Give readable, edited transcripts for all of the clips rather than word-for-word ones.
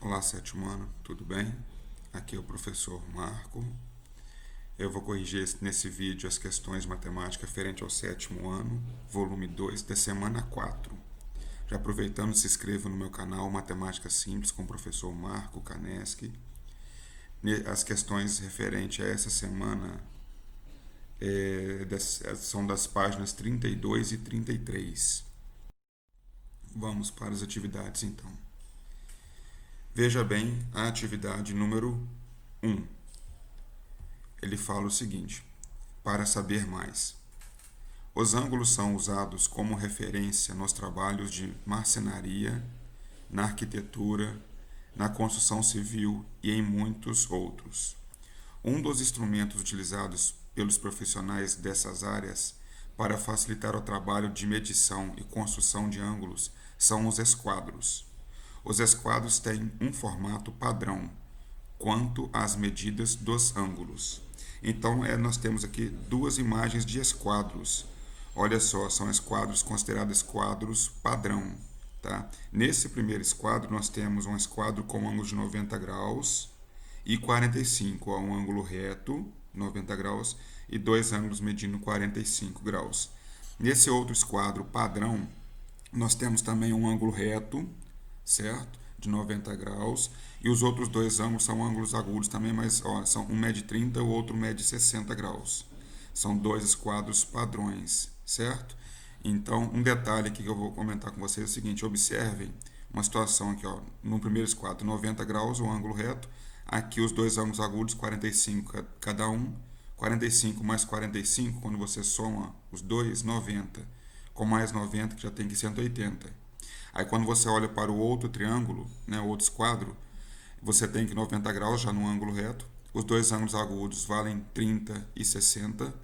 Olá, sétimo ano, tudo bem? Aqui é o professor Marco. Eu vou corrigir nesse vídeo as questões de matemática referente ao sétimo ano, volume 2, da semana 4. Já aproveitando, se inscreva no meu canal Matemática Simples com o professor Marco Kaneski. As questões referentes a essa semana são das páginas 32 e 33. Vamos para as atividades então. Veja bem a atividade número 1. Ele fala o seguinte: para saber mais. Os ângulos são usados como referência nos trabalhos de marcenaria, na arquitetura, na construção civil e em muitos outros. Um dos instrumentos utilizados pelos profissionais dessas áreas para facilitar o trabalho de medição e construção de ângulos são os esquadros. Os esquadros têm um formato padrão quanto às medidas dos ângulos. Então, nós temos aqui duas imagens de esquadros. Olha só, são esquadros considerados esquadros padrão. Tá? Nesse primeiro esquadro, nós temos um esquadro com ângulo de 90 graus e 45, um ângulo reto, 90 graus, e dois ângulos medindo 45 graus. Nesse outro esquadro padrão, nós temos também um ângulo reto, certo? De 90 graus, e os outros dois ângulos são ângulos agudos também, mas um mede 30 e o outro mede 60 graus. São dois esquadros padrões, certo? Então, um detalhe aqui que eu vou comentar com vocês é o seguinte: observem uma situação aqui, no primeiro esquadro, 90 graus, o ângulo reto, aqui os dois ângulos agudos, 45 cada um, 45 mais 45, quando você soma os dois, 90, com mais 90, que já tem que 180. Aí quando você olha para o outro triângulo, né, o outro esquadro, você tem que 90 graus já no ângulo reto. Os dois ângulos agudos valem 30 e 60.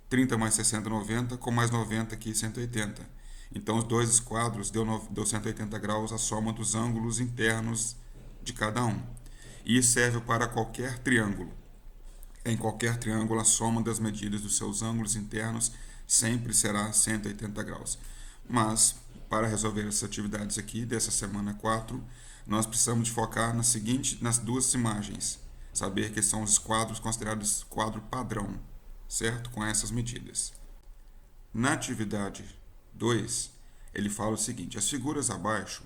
30 mais 60, 90, com mais 90 aqui, 180. Então os dois esquadros deu 180 graus a soma dos ângulos internos de cada um. E isso serve para qualquer triângulo. Em qualquer triângulo, a soma das medidas dos seus ângulos internos sempre será 180 graus. Mas, para resolver essas atividades aqui, dessa semana 4, nós precisamos de focar nas duas imagens. Saber que são os esquadros considerados esquadro padrão, certo? Com essas medidas. Na atividade 2, ele fala o seguinte: as figuras abaixo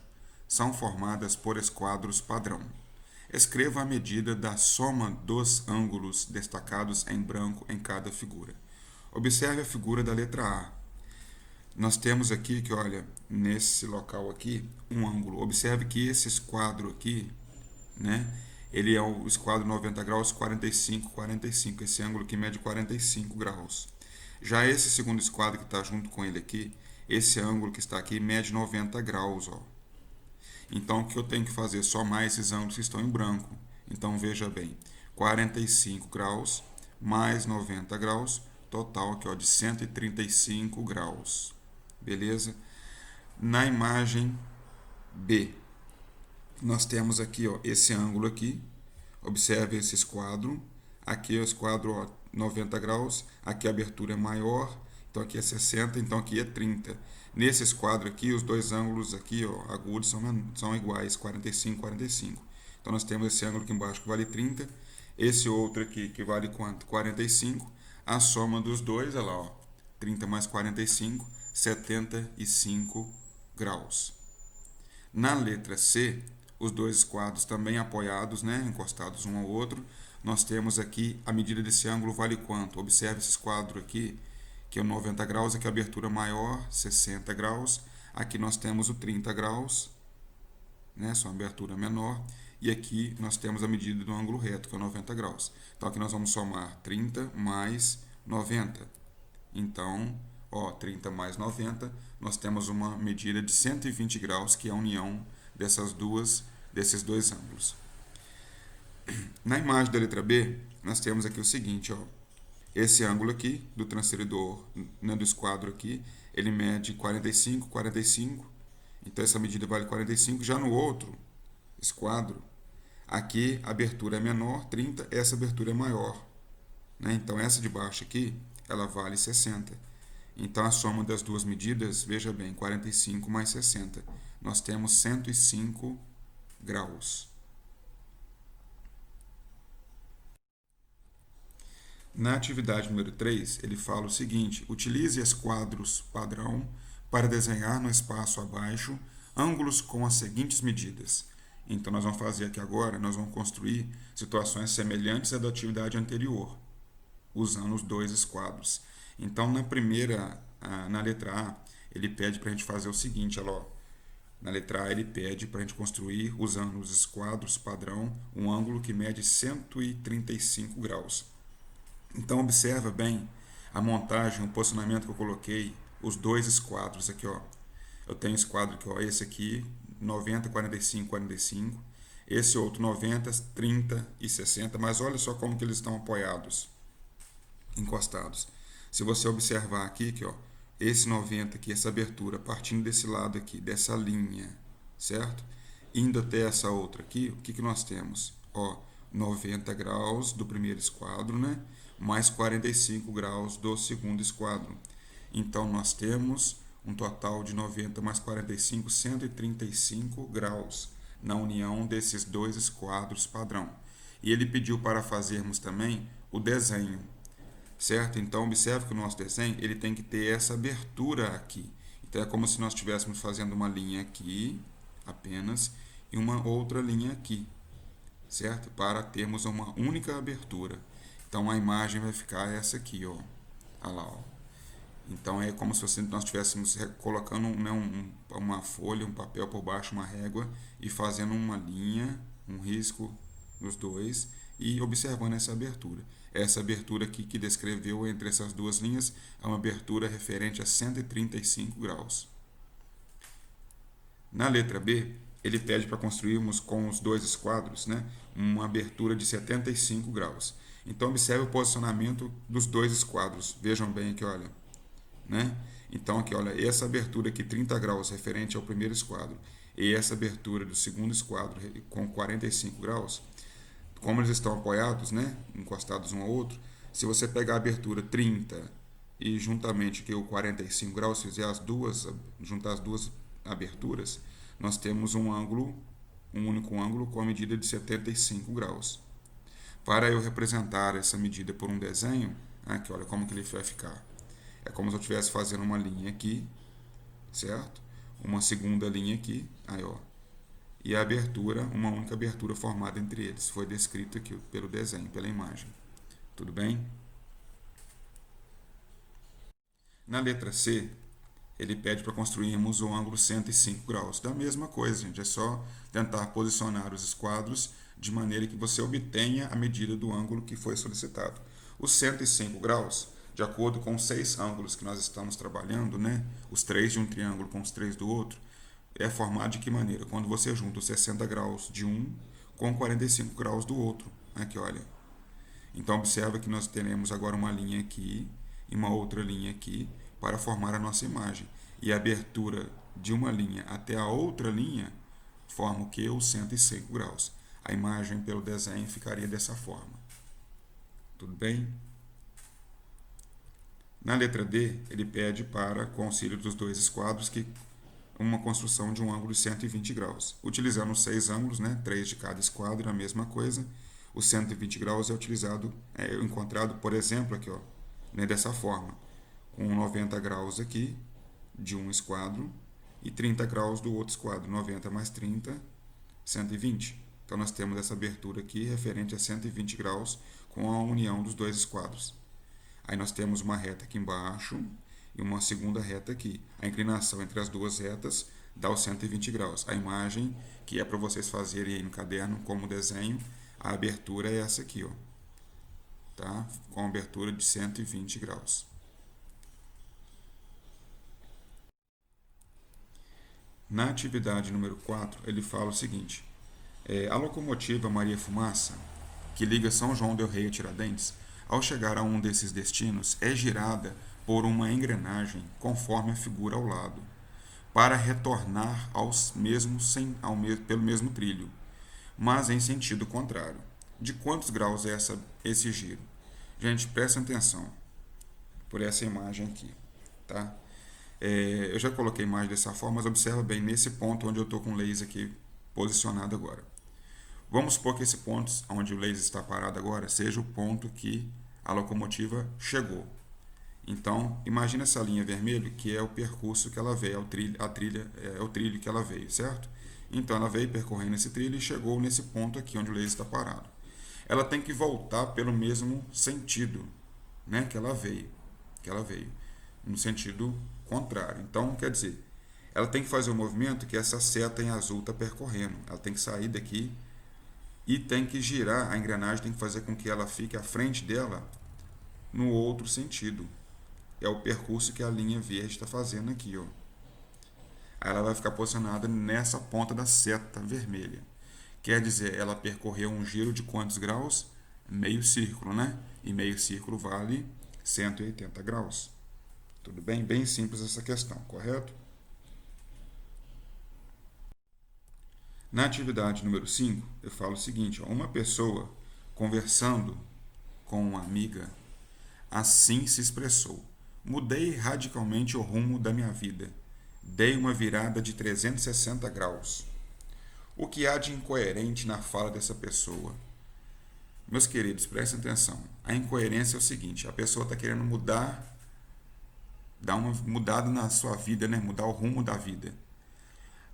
são formadas por esquadros padrão. Escreva a medida da soma dos ângulos destacados em branco em cada figura. Observe a figura da letra A. Nós temos aqui que, olha, nesse local aqui, um ângulo. Observe que esse esquadro aqui, né, ele é o esquadro 90 graus, 45, 45. Esse ângulo aqui mede 45 graus. Já esse segundo esquadro que está junto com ele aqui, esse ângulo que está aqui mede 90 graus, ó. Então, o que eu tenho que fazer? Somar esses ângulos que estão em branco. Então, veja bem, 45 graus mais 90 graus, total aqui, ó, de 135 graus. Beleza? Na imagem B, nós temos aqui, ó, esse ângulo aqui. Observe esse esquadro. Aqui é o esquadro, ó, 90 graus. Aqui a abertura é maior. Então aqui é 60, então aqui é 30. Nesse esquadro aqui, os dois ângulos aqui, ó, agudos são iguais, 45, 45. Então nós temos esse ângulo aqui embaixo que vale 30. Esse outro aqui que vale quanto? 45. A soma dos dois, olha lá, ó, 30 mais 45, 75 graus. Na letra C, os dois esquadros também apoiados, né, encostados um ao outro, nós temos aqui a medida desse ângulo vale quanto? Observe esse esquadro aqui, que é o 90 graus, aqui a abertura maior, 60 graus. Aqui nós temos o 30 graus, né, só uma abertura menor. E aqui nós temos a medida do ângulo reto, que é 90 graus. Então aqui nós vamos somar 30 mais 90. Então, ó, 30 mais 90, nós temos uma medida de 120 graus, que é a união desses dois ângulos. Na imagem da letra B, nós temos aqui o seguinte, ó. Esse ângulo aqui, do transferidor, né, do esquadro aqui, ele mede 45, 45. Então, essa medida vale 45. Já no outro esquadro, aqui a abertura é menor, 30. Essa abertura é maior, né? Então, essa de baixo aqui, ela vale 60. Então, a soma das duas medidas, veja bem, 45 mais 60. Nós temos 105 graus. Na atividade número 3, ele fala o seguinte: utilize esquadros padrão para desenhar no espaço abaixo ângulos com as seguintes medidas. Então, nós vamos fazer aqui agora, nós vamos construir situações semelhantes à da atividade anterior, usando os dois esquadros. Então, na letra A, ele pede para a gente fazer o seguinte, olha lá, na letra A ele pede para a gente construir, usando os esquadros padrão, um ângulo que mede 135 graus. Então, observa bem a montagem, o posicionamento que eu coloquei, os dois esquadros aqui, ó. Eu tenho esquadro aqui, ó, esse aqui, 90, 45, 45. Esse outro, 90, 30 e 60. Mas olha só como que eles estão apoiados, encostados. Se você observar aqui, ó, esse 90 aqui, essa abertura, partindo desse lado aqui, dessa linha, certo? Indo até essa outra aqui, o que que nós temos? Ó, 90 graus do primeiro esquadro, né? Mais 45 graus do segundo esquadro. Então, nós temos um total de 90 mais 45, 135 graus na união desses dois esquadros padrão. E ele pediu para fazermos também o desenho, certo? Então, observe que o nosso desenho ele tem que ter essa abertura aqui. Então, é como se nós estivéssemos fazendo uma linha aqui, apenas, e uma outra linha aqui, certo? Para termos uma única abertura. Então, a imagem vai ficar essa aqui, ó. Olha lá, ó. Então, é como se nós estivéssemos colocando, né, uma folha, um papel por baixo, uma régua, e fazendo uma linha, um risco nos dois, e observando essa abertura. Essa abertura aqui que descreveu entre essas duas linhas é uma abertura referente a 135 graus. Na letra B, ele pede para construirmos com os dois esquadros, né, uma abertura de 75 graus. Então, observe o posicionamento dos dois esquadros. Vejam bem aqui, olha. Né? Então, aqui, olha, essa abertura aqui, 30 graus, referente ao primeiro esquadro, e essa abertura do segundo esquadro, com 45 graus, como eles estão apoiados, né, encostados um ao outro, se você pegar a abertura 30 e juntamente que o 45 graus, fizer juntar as duas aberturas, nós temos um único ângulo com a medida de 75 graus. Para eu representar essa medida por um desenho, aqui, olha como que ele vai ficar. É como se eu estivesse fazendo uma linha aqui, certo? Uma segunda linha aqui, aí, ó. E a abertura, uma única abertura formada entre eles. Foi descrito aqui pelo desenho, pela imagem. Tudo bem? Na letra C, ele pede para construirmos o ângulo 105 graus. Da mesma coisa, gente. É só tentar posicionar os esquadros de maneira que você obtenha a medida do ângulo que foi solicitado. Os 105 graus, de acordo com os 6 ângulos que nós estamos trabalhando, né? Os 3 de um triângulo com os 3 do outro, é formado de que maneira? Quando você junta os 60 graus de um com 45 graus do outro. Aqui, olha. Então, observa que nós teremos agora uma linha aqui e uma outra linha aqui para formar a nossa imagem. E a abertura de uma linha até a outra linha forma o que? Os 105 graus. A imagem pelo desenho ficaria dessa forma. Tudo bem? Na letra D, ele pede para, com auxílio dos dois esquadros, que uma construção de um ângulo de 120 graus. Utilizando os 6 ângulos, né, 3 de cada esquadro, a mesma coisa. O 120 graus é encontrado, por exemplo, aqui, ó, né, dessa forma, com 90 graus aqui de um esquadro e 30 graus do outro esquadro. 90 mais 30, 120. Então, nós temos essa abertura aqui referente a 120 graus com a união dos dois esquadros. Aí nós temos uma reta aqui embaixo e uma segunda reta aqui. A inclinação entre as duas retas dá os 120 graus. A imagem, que é para vocês fazerem aí no caderno como desenho, a abertura é essa aqui, ó. Tá? Com abertura de 120 graus. Na atividade número 4, ele fala o seguinte: a locomotiva Maria Fumaça, que liga São João del Rei a Tiradentes, ao chegar a um desses destinos, é girada por uma engrenagem conforme a figura ao lado, para retornar pelo mesmo trilho, mas em sentido contrário. De quantos graus é esse giro? Gente, prestem atenção por essa imagem aqui, tá? Eu já coloquei a imagem dessa forma, mas observa bem nesse ponto onde eu estou com o laser aqui posicionado agora. Vamos supor que esse ponto onde o laser está parado agora seja o ponto que a locomotiva chegou. Então, imagina essa linha vermelha, que é o percurso que ela veio, é o trilho que ela veio, certo? Então, ela veio percorrendo esse trilho e chegou nesse ponto aqui onde o laser está parado. Ela tem que voltar pelo mesmo sentido, né, que ela veio, no sentido contrário. Então, quer dizer, ela tem que fazer o movimento que essa seta em azul está percorrendo. Ela tem que sair daqui e tem que girar, a engrenagem tem que fazer com que ela fique à frente dela no outro sentido. É o percurso que a linha verde está fazendo aqui, ó. Aí ela vai ficar posicionada nessa ponta da seta vermelha. Quer dizer, ela percorreu um giro de quantos graus? Meio círculo, né? E meio círculo vale 180 graus. Tudo bem? Bem simples essa questão, correto? Na atividade número 5, eu falo o seguinte, ó, uma pessoa conversando com uma amiga assim se expressou: mudei radicalmente o rumo da minha vida. Dei uma virada de 360 graus. O que há de incoerente na fala dessa pessoa? Meus queridos, prestem atenção. A incoerência é o seguinte: a pessoa está querendo mudar, dar uma mudada na sua vida, né? Mudar o rumo da vida.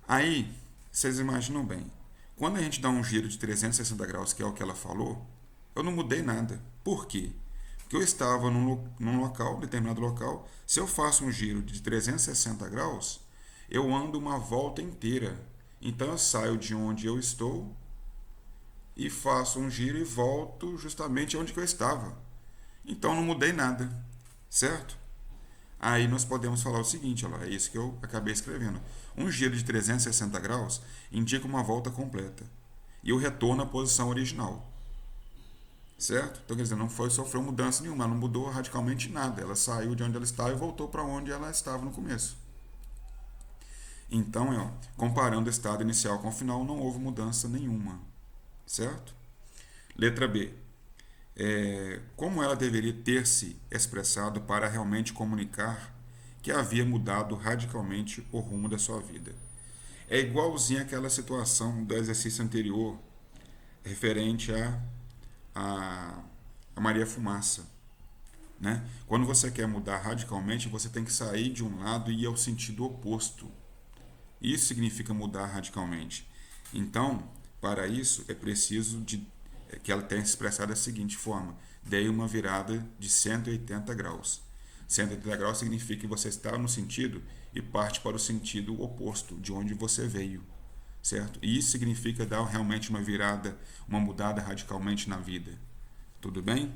Aí, vocês imaginam bem, quando a gente dá um giro de 360 graus, que é o que ela falou, eu não mudei nada. Por quê? Porque eu estava num local, determinado local. Se eu faço um giro de 360 graus, eu ando uma volta inteira. Então eu saio de onde eu estou e faço um giro e volto justamente onde eu estava. Então não mudei nada, certo? Aí nós podemos falar o seguinte, olha lá, é isso que eu acabei escrevendo. Um giro de 360 graus indica uma volta completa e o retorno à posição original. Certo? Então, quer dizer, não sofreu mudança nenhuma, ela não mudou radicalmente nada. Ela saiu de onde ela estava e voltou para onde ela estava no começo. Então, ó, comparando o estado inicial com o final, não houve mudança nenhuma. Certo? Letra B. Como ela deveria ter se expressado para realmente comunicar que havia mudado radicalmente o rumo da sua vida? É igualzinho àquela situação do exercício anterior, referente a Maria Fumaça. Né? Quando você quer mudar radicalmente, você tem que sair de um lado e ir ao sentido oposto. Isso significa mudar radicalmente. Então, para isso, é preciso que ela tenha expressado da seguinte forma: dei uma virada de 180 graus. 180 graus significa que você está no sentido e parte para o sentido oposto, de onde você veio. Certo? E isso significa dar realmente uma virada, uma mudada radicalmente na vida. Tudo bem?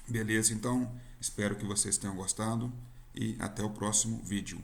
Beleza, então, espero que vocês tenham gostado e até o próximo vídeo.